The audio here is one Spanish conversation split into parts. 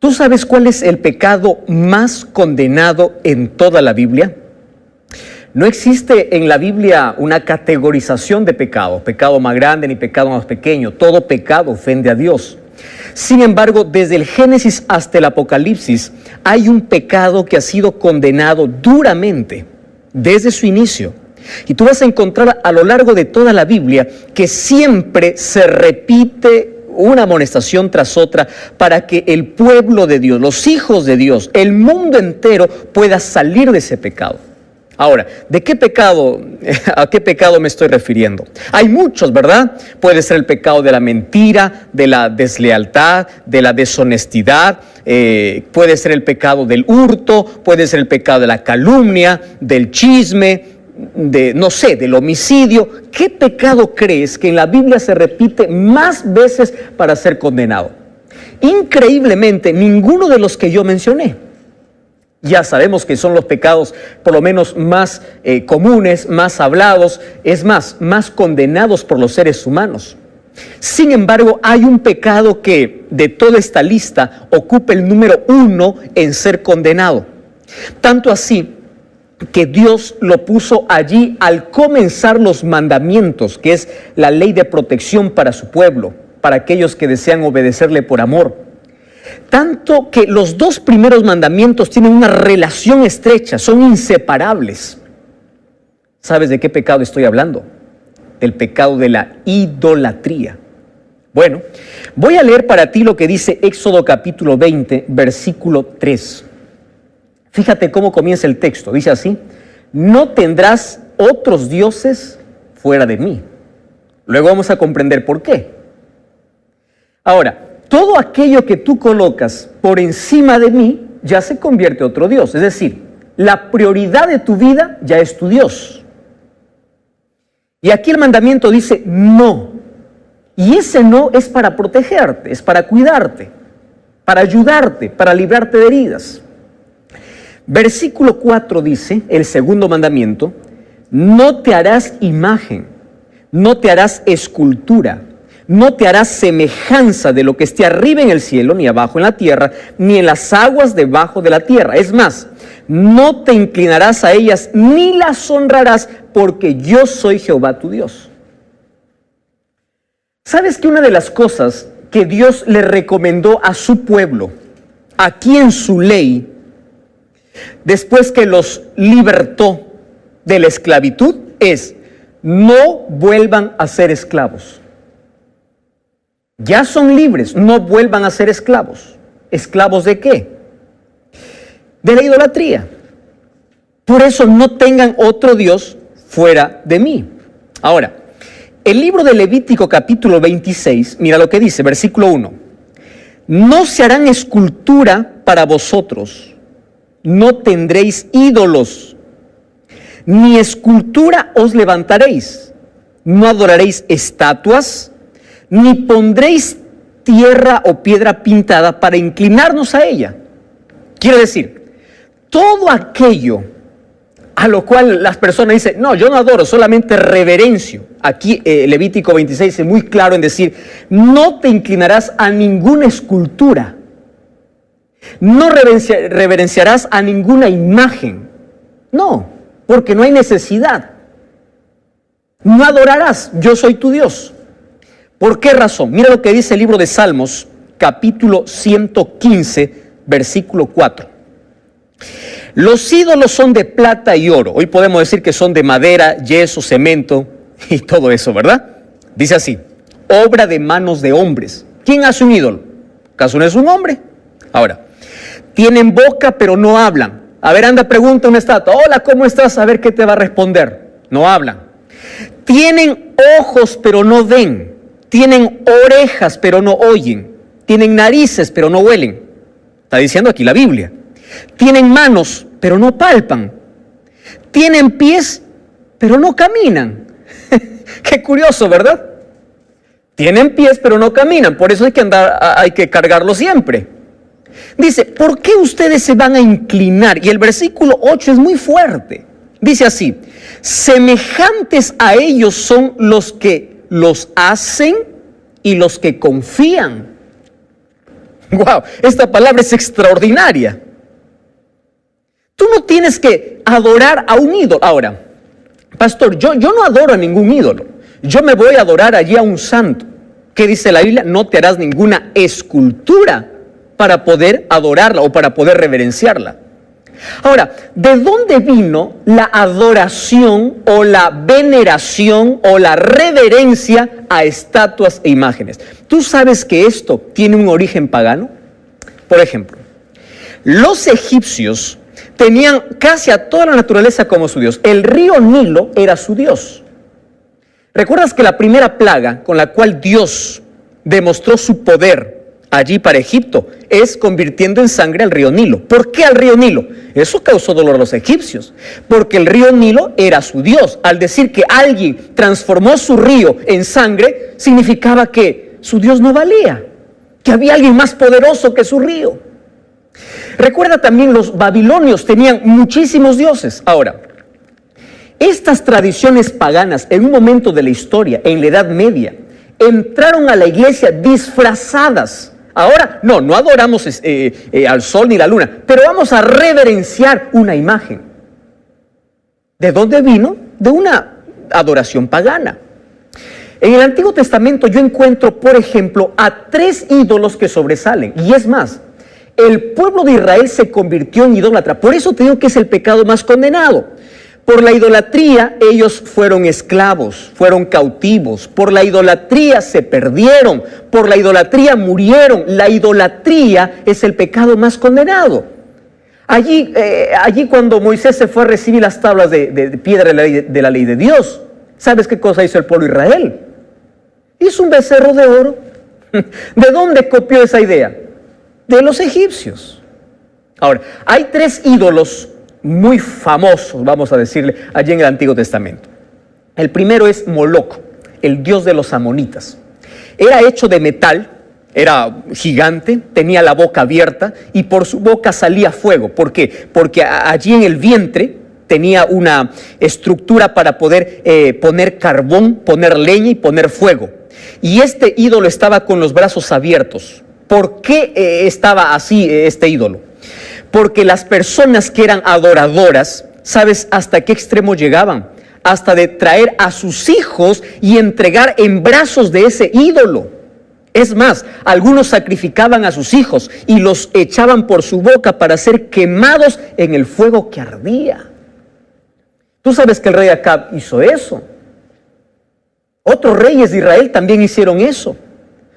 ¿Tú sabes cuál es el pecado más condenado en toda la Biblia? No existe en la Biblia una categorización de pecado, pecado más grande ni pecado más pequeño. Todo pecado ofende a Dios. Sin embargo, desde el Génesis hasta el Apocalipsis, hay un pecado que ha sido condenado duramente desde su inicio. Y tú vas a encontrar a lo largo de toda la Biblia que siempre se repite una amonestación tras otra para que el pueblo de Dios, los hijos de Dios, el mundo entero pueda salir de ese pecado. Ahora, ¿a qué pecado me estoy refiriendo? Hay muchos, ¿verdad? Puede ser el pecado de la mentira, de la deslealtad, de la deshonestidad, puede ser el pecado del hurto, puede ser el pecado de la calumnia, del chisme, del homicidio. ¿Qué pecado crees que en la Biblia se repite más veces para ser condenado? Increíblemente, ninguno de los que yo mencioné. Ya sabemos que son los pecados por lo menos más comunes, más hablados, es más condenados por los seres humanos. Sin embargo, hay un pecado que de toda esta lista ocupa el número 1 en ser condenado. Tanto así que Dios lo puso allí al comenzar los mandamientos, que es la ley de protección para su pueblo, para aquellos que desean obedecerle por amor. Tanto que los 2 primeros mandamientos tienen una relación estrecha, son inseparables. ¿Sabes de qué pecado estoy hablando? Del pecado de la idolatría. Bueno, voy a leer para ti lo que dice Éxodo capítulo 20, versículo 3. Fíjate cómo comienza el texto. Dice así: no tendrás otros dioses fuera de mí. Luego vamos a comprender por qué. Ahora, todo aquello que tú colocas por encima de mí ya se convierte en otro Dios. Es decir, la prioridad de tu vida ya es tu Dios. Y aquí el mandamiento dice no. Y ese no es para protegerte, es para cuidarte, para ayudarte, para librarte de heridas. Versículo 4 dice, el segundo mandamiento: no te harás imagen, no te harás escultura, no te harás semejanza de lo que esté arriba en el cielo, ni abajo en la tierra, ni en las aguas debajo de la tierra. Es más, no te inclinarás a ellas, ni las honrarás, porque yo soy Jehová tu Dios. ¿Sabes que una de las cosas que Dios le recomendó a su pueblo, aquí en su ley, después que los libertó de la esclavitud, es: no vuelvan a ser esclavos? Ya son libres, no vuelvan a ser esclavos. ¿Esclavos de qué? De la idolatría. Por eso no tengan otro Dios fuera de mí. Ahora, el libro de Levítico capítulo 26, mira lo que dice, versículo 1. No se harán escultura para vosotros, no tendréis ídolos, ni escultura os levantaréis, no adoraréis estatuas, ni pondréis tierra o piedra pintada para inclinarnos a ella. Quiere decir, todo aquello a lo cual las personas dicen: no, yo no adoro, solamente reverencio. Aquí Levítico 26 es muy claro en decir: no te inclinarás a ninguna escultura, no reverenciarás a ninguna imagen. No, porque no hay necesidad. No adorarás, yo soy tu Dios. ¿Por qué razón? Mira lo que dice el libro de Salmos, capítulo 115, versículo 4. Los ídolos son de plata y oro. Hoy podemos decir que son de madera, yeso, cemento y todo eso, ¿verdad? Dice así: obra de manos de hombres. ¿Quién hace un ídolo? ¿Acaso no es un hombre? Ahora, tienen boca pero no hablan. A ver, anda, pregunta a una estatua: hola, ¿cómo estás? A ver qué te va a responder. No hablan. Tienen ojos pero no ven. Tienen orejas pero no oyen. Tienen narices pero no huelen. Está diciendo aquí la Biblia. Tienen manos pero no palpan. Tienen pies pero no caminan. Qué curioso, ¿verdad? Tienen pies pero no caminan. Por eso hay que cargarlo siempre. Dice: ¿por qué ustedes se van a inclinar? Y el versículo 8 es muy fuerte. Dice así: semejantes a ellos son los que los hacen y los que confían. ¡Wow! Esta palabra es extraordinaria. Tú no tienes que adorar a un ídolo. Ahora, pastor, yo no adoro a ningún ídolo. Yo me voy a adorar allí a un santo. ¿Qué dice la Biblia? No te harás ninguna escultura para poder adorarla o para poder reverenciarla. Ahora, ¿de dónde vino la adoración o la veneración o la reverencia a estatuas e imágenes? ¿Tú sabes que esto tiene un origen pagano? Por ejemplo, los egipcios tenían casi a toda la naturaleza como su Dios. El río Nilo era su Dios. ¿Recuerdas que la primera plaga con la cual Dios demostró su poder allí para Egipto es convirtiendo en sangre al río Nilo? ¿Por qué al río Nilo? Eso causó dolor a los egipcios, porque el río Nilo era su Dios. Al decir que alguien transformó su río en sangre, significaba que su Dios no valía, que había alguien más poderoso que su río. Recuerda también, los babilonios tenían muchísimos dioses. Ahora, estas tradiciones paganas en un momento de la historia, en la Edad Media, entraron a la iglesia disfrazadas. Ahora no adoramos al sol ni la luna, pero vamos a reverenciar una imagen. ¿De dónde vino? De una adoración pagana. En el Antiguo Testamento yo encuentro, por ejemplo, a 3 ídolos que sobresalen. Y es más, el pueblo de Israel se convirtió en idólatra. Por eso te digo que es el pecado más condenado. Por la idolatría ellos fueron esclavos, fueron cautivos. Por la idolatría se perdieron. Por la idolatría murieron. La idolatría es el pecado más condenado. Allí cuando Moisés se fue a recibir las tablas de piedra de la ley de Dios, ¿sabes qué cosa hizo el pueblo de Israel? Hizo un becerro de oro. ¿De dónde copió esa idea? De los egipcios. Ahora, hay 3 ídolos muy famosos, vamos a decirle, allí en el Antiguo Testamento. El primero es Moloc, el dios de los amonitas. Era hecho de metal, era gigante, tenía la boca abierta y por su boca salía fuego. ¿Por qué? Porque allí en el vientre tenía una estructura para poder poner carbón, poner leña y poner fuego. Y este ídolo estaba con los brazos abiertos. ¿Por qué estaba así este ídolo? Porque las personas que eran adoradoras, ¿sabes hasta qué extremo llegaban? Hasta de traer a sus hijos y entregar en brazos de ese ídolo. Es más, algunos sacrificaban a sus hijos y los echaban por su boca para ser quemados en el fuego que ardía. Tú sabes que el rey Acab hizo eso. Otros reyes de Israel también hicieron eso.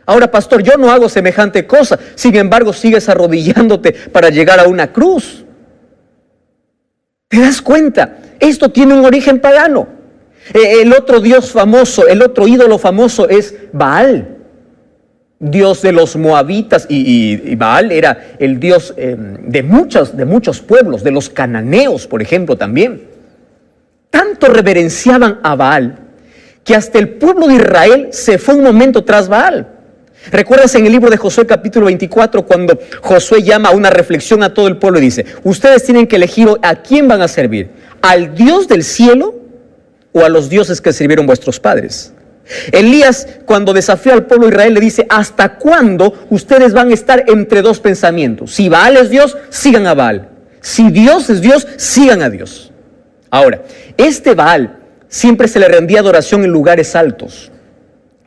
Ahora, pastor, yo no hago semejante cosa. Sin embargo, sigues arrodillándote para llegar a una cruz. ¿Te das cuenta? Esto tiene un origen pagano. El otro dios famoso, el otro ídolo famoso es Baal, dios de los moabitas. Y Baal era el dios de muchos pueblos, de los cananeos, por ejemplo, también. Tanto reverenciaban a Baal que hasta el pueblo de Israel se fue un momento tras Baal. ¿Recuerdas en el libro de Josué capítulo 24 cuando Josué llama a una reflexión a todo el pueblo y dice: ustedes tienen que elegir a quién van a servir, al Dios del cielo o a los dioses que sirvieron vuestros padres? Elías, cuando desafía al pueblo de Israel, le dice: ¿hasta cuándo ustedes van a estar entre 2 pensamientos? Si Baal es Dios, sigan a Baal. Si Dios es Dios, sigan a Dios. Ahora, este Baal siempre se le rendía adoración en lugares altos.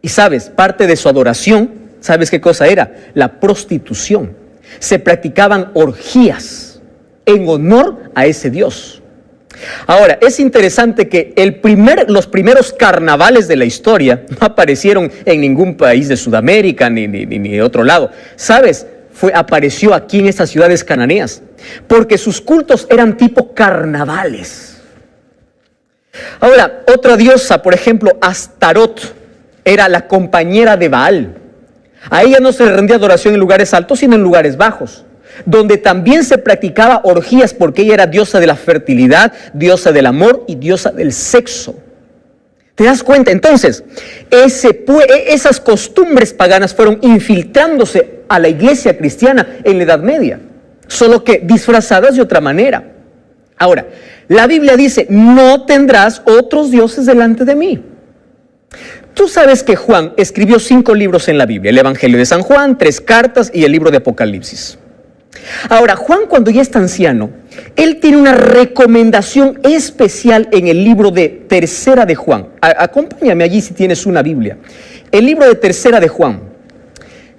Y sabes, parte de su adoración, ¿sabes qué cosa era? La prostitución. Se practicaban orgías en honor a ese Dios. Ahora, es interesante que los primeros carnavales de la historia no aparecieron en ningún país de Sudamérica ni de otro lado. ¿Sabes? Apareció aquí en estas ciudades cananeas, porque sus cultos eran tipo carnavales. Ahora, otra diosa, por ejemplo, Astarot, era la compañera de Baal. A ella no se le rendía adoración en lugares altos, sino en lugares bajos, donde también se practicaba orgías, porque ella era diosa de la fertilidad, diosa del amor y diosa del sexo. ¿Te das cuenta? Entonces, esas costumbres paganas fueron infiltrándose a la iglesia cristiana en la Edad Media, solo que disfrazadas de otra manera. Ahora, la Biblia dice: no tendrás otros dioses delante de mí. Tú sabes que Juan escribió 5 libros en la Biblia: el Evangelio de San Juan, 3 cartas y el libro de Apocalipsis. Ahora, Juan, cuando ya está anciano, él tiene una recomendación especial en el libro de Tercera de Juan. Acompáñame allí si tienes una Biblia. El libro de Tercera de Juan.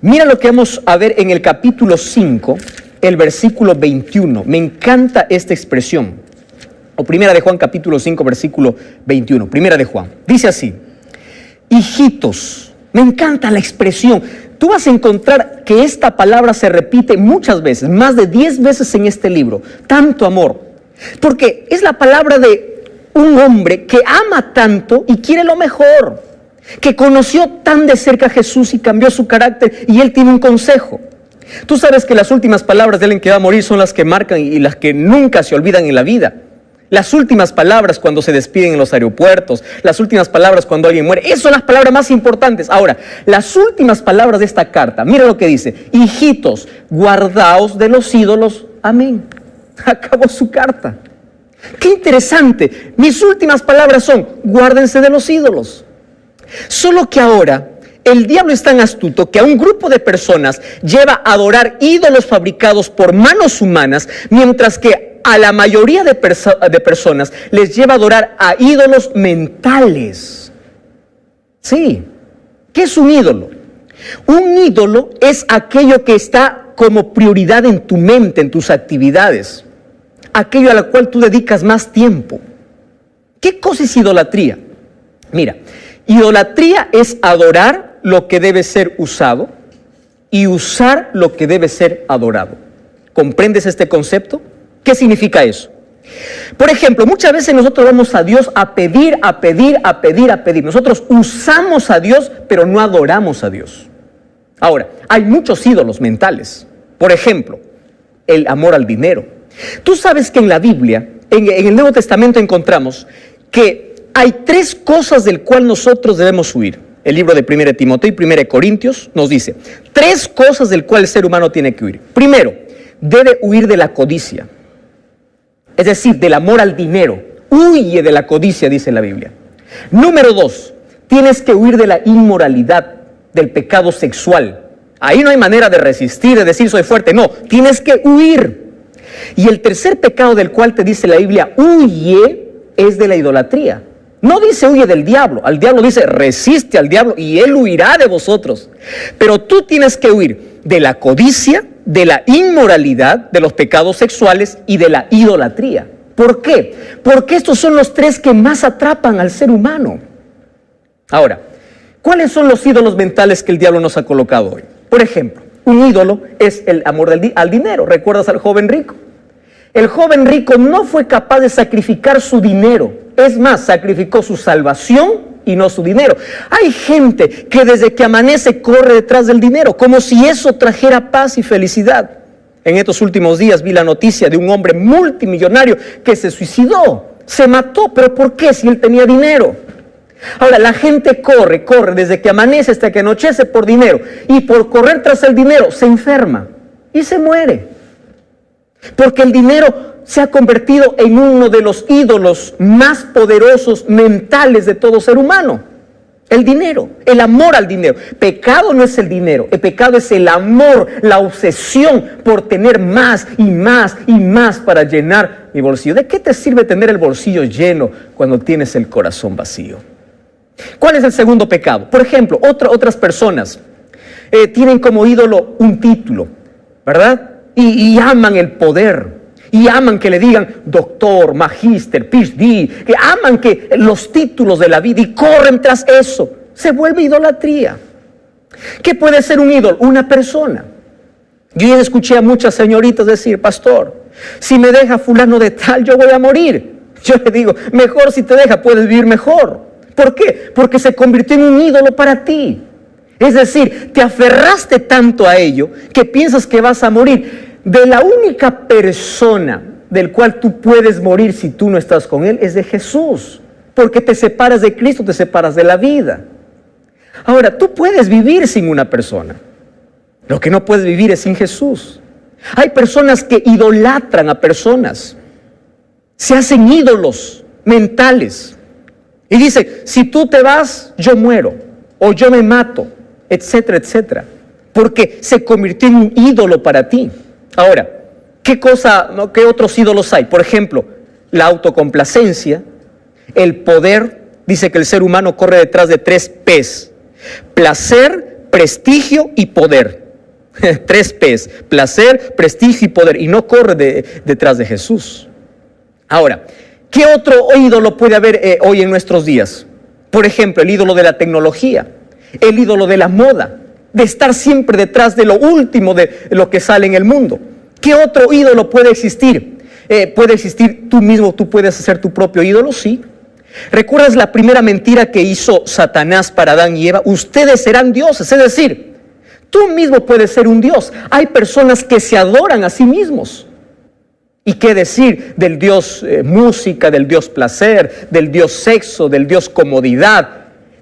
Mira lo que vamos a ver en el capítulo 5, el versículo 21. Me encanta esta expresión. O Primera de Juan, capítulo 5, versículo 21. Primera de Juan. Dice así: hijitos. Me encanta la expresión. Tú vas a encontrar que esta palabra se repite muchas veces, más de 10 veces en este libro. Tanto amor. Porque es la palabra de un hombre que ama tanto y quiere lo mejor. Que conoció tan de cerca a Jesús y cambió su carácter, y él tiene un consejo. Tú sabes que las últimas palabras de alguien que va a morir son las que marcan y las que nunca se olvidan en la vida. Las últimas palabras cuando se despiden en los aeropuertos, las últimas palabras cuando alguien muere, esas son las palabras más importantes. Ahora, las últimas palabras de esta carta, mira lo que dice: hijitos, guardaos de los ídolos. Amén. Acabó su carta. Qué interesante. Mis últimas palabras son: guárdense de los ídolos. Solo que ahora el diablo es tan astuto que a un grupo de personas lleva a adorar ídolos fabricados por manos humanas, mientras que a la mayoría de personas les lleva a adorar a ídolos mentales. Sí. ¿Qué es un ídolo? Un ídolo es aquello que está como prioridad en tu mente, en tus actividades. Aquello a lo cual tú dedicas más tiempo. ¿Qué cosa es idolatría? Mira, idolatría es adorar lo que debe ser usado y usar lo que debe ser adorado. ¿Comprendes este concepto? ¿Qué significa eso? Por ejemplo, muchas veces nosotros vamos a Dios a pedir, a pedir, a pedir, a pedir. Nosotros usamos a Dios, pero no adoramos a Dios. Ahora, hay muchos ídolos mentales. Por ejemplo, el amor al dinero. Tú sabes que en la Biblia, en el Nuevo Testamento, encontramos que hay 3 cosas del cual nosotros debemos huir. El libro de 1 Timoteo y 1 Corintios nos dice 3 cosas del cual el ser humano tiene que huir. Primero, debe huir de la codicia. Es decir, del amor al dinero. Huye de la codicia, dice la Biblia. Número 2, tienes que huir de la inmoralidad, del pecado sexual. Ahí no hay manera de resistir, de decir soy fuerte. No, tienes que huir. Y el tercer pecado del cual te dice la Biblia, huye, es de la idolatría. No dice huye del diablo. Al diablo dice resiste al diablo y él huirá de vosotros. Pero tú tienes que huir de la codicia, de la inmoralidad, de los pecados sexuales y de la idolatría. ¿Por qué? Porque estos son los 3 que más atrapan al ser humano. Ahora, ¿cuáles son los ídolos mentales que el diablo nos ha colocado hoy? Por ejemplo, un ídolo es el amor al dinero. ¿Recuerdas al joven rico? El joven rico no fue capaz de sacrificar su dinero. Es más, sacrificó su salvación y no su dinero. Hay gente que desde que amanece corre detrás del dinero, como si eso trajera paz y felicidad. En estos últimos días vi la noticia de un hombre multimillonario que se suicidó, se mató. ¿Pero por qué? Si él tenía dinero. Ahora, la gente corre desde que amanece hasta que anochece por dinero, y por correr tras el dinero se enferma y se muere. Porque el dinero se ha convertido en uno de los ídolos más poderosos mentales de todo ser humano. El dinero, el amor al dinero. Pecado no es el dinero, el pecado es el amor, la obsesión por tener más y más y más para llenar mi bolsillo. ¿De qué te sirve tener el bolsillo lleno cuando tienes el corazón vacío? ¿Cuál es el segundo pecado? Por ejemplo, otras personas tienen como ídolo un título, ¿verdad? Y aman el poder. Y aman que le digan doctor, magíster, PhD, que aman que los títulos de la vida y corren tras eso. Se vuelve idolatría. ¿Qué puede ser un ídolo? Una persona. Yo ya escuché a muchas señoritas decir, pastor, si me deja fulano de tal, yo voy a morir. Yo le digo, mejor si te deja, puedes vivir mejor. ¿Por qué? Porque se convirtió en un ídolo para ti. Es decir, te aferraste tanto a ello que piensas que vas a morir. De la única persona del cual tú puedes morir si tú no estás con Él es de Jesús. Porque te separas de Cristo, te separas de la vida. Ahora, tú puedes vivir sin una persona. Lo que no puedes vivir es sin Jesús. Hay personas que idolatran a personas. Se hacen ídolos mentales. Y dice, si tú te vas, yo muero. o yo me mato, etcétera, etcétera, porque se convirtió en un ídolo para ti. Ahora, ¿qué otros ídolos hay? Por ejemplo, la autocomplacencia, el poder. Dice que el ser humano corre detrás de 3 P's: placer, prestigio y poder. 3 P's: placer, prestigio y poder, y no corre detrás de Jesús. Ahora, ¿qué otro ídolo puede haber hoy en nuestros días? Por ejemplo, el ídolo de la tecnología, el ídolo de la moda, de estar siempre detrás de lo último de lo que sale en el mundo. ¿Qué otro ídolo puede existir? ¿Puede existir tú mismo? ¿Tú puedes hacer tu propio ídolo? Sí. ¿Recuerdas la primera mentira que hizo Satanás para Adán y Eva? Ustedes serán dioses, es decir, tú mismo puedes ser un dios. Hay personas que se adoran a sí mismos. ¿Y qué decir del dios música, del dios placer, del dios sexo, del dios comodidad?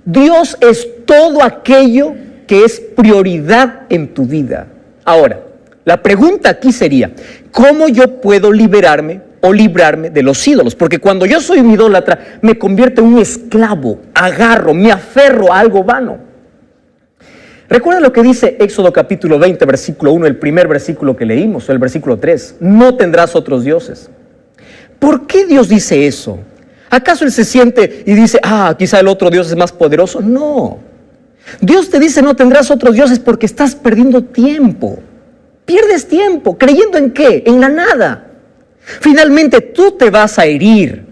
Dios es todo aquello que es prioridad en tu vida. Ahora, la pregunta aquí sería, ¿cómo yo puedo liberarme o librarme de los ídolos? Porque cuando yo soy un idólatra, me convierto en un esclavo, me aferro a algo vano. Recuerda lo que dice Éxodo capítulo 20, versículo 1, el primer versículo que leímos, o el versículo 3. No tendrás otros dioses. ¿Por qué Dios dice eso? ¿Acaso Él se siente y dice, quizá el otro Dios es más poderoso? No. Dios te dice, no tendrás otros dioses porque estás perdiendo tiempo. Pierdes tiempo. ¿Creyendo en qué? En la nada. Finalmente tú te vas a herir.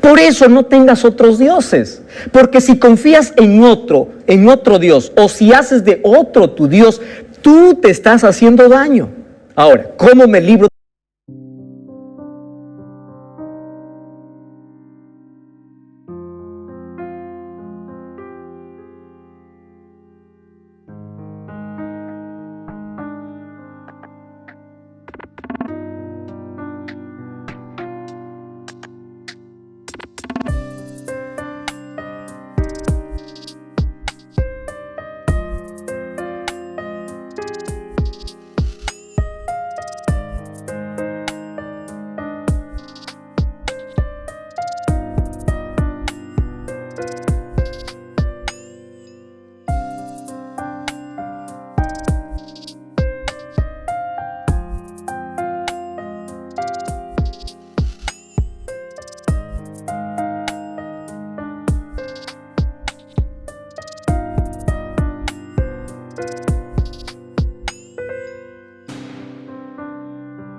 Por eso no tengas otros dioses. Porque si confías en otro Dios, o si haces de otro tu Dios, tú te estás haciendo daño. Ahora, ¿cómo me libro?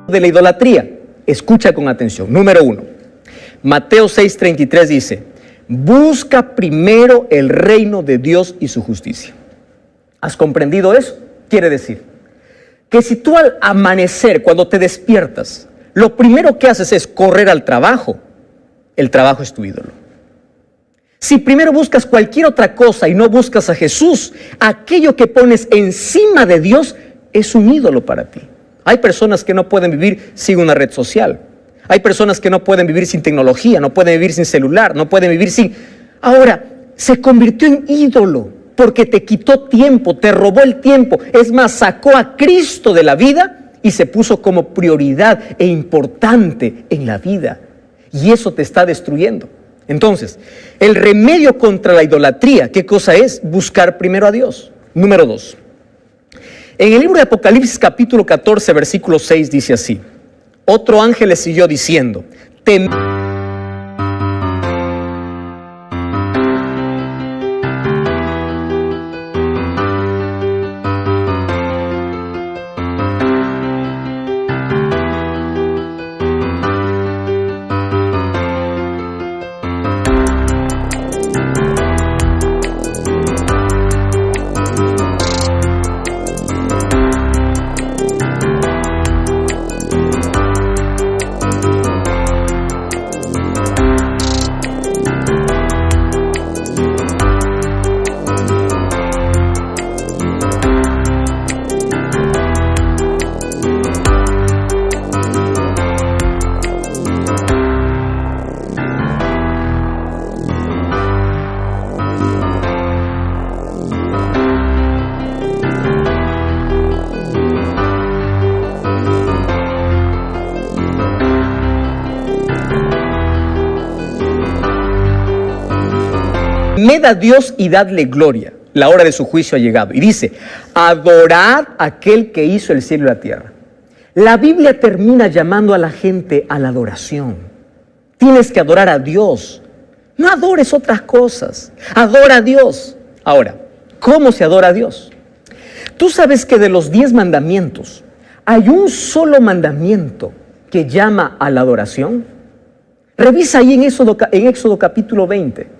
De la idolatría. Escucha con atención. Número 1. Mateo 6:33 dice: busca primero el reino de Dios y su justicia. ¿Has comprendido eso? Quiere decir que si tú al amanecer, cuando te despiertas, lo primero que haces es correr al trabajo, el trabajo es tu ídolo. Si primero buscas cualquier otra cosa y no buscas a Jesús, aquello que pones encima de Dios es un ídolo para ti. Hay personas que no pueden vivir sin una red social. Hay personas que no pueden vivir sin tecnología, no pueden vivir sin celular, no pueden vivir sin... Ahora, se convirtió en ídolo porque te quitó tiempo, te robó el tiempo. Es más, sacó a Cristo de la vida y se puso como prioridad e importante en la vida. Y eso te está destruyendo. Entonces, el remedio contra la idolatría, ¿qué cosa es? Buscar primero a Dios. Número 2. En el libro de Apocalipsis capítulo 14, versículo 6 dice así: otro ángel le siguió diciendo, temed a Dios y dadle gloria, la hora de su juicio ha llegado. Y dice, adorad a aquel que hizo el cielo y la tierra. La Biblia termina llamando a la gente a la adoración. Tienes que adorar a Dios. No adores otras cosas. Adora a Dios. Ahora, ¿cómo se adora a Dios? Tú sabes que de los 10 mandamientos, hay un solo mandamiento que llama a la adoración. Revisa ahí en Éxodo capítulo 20.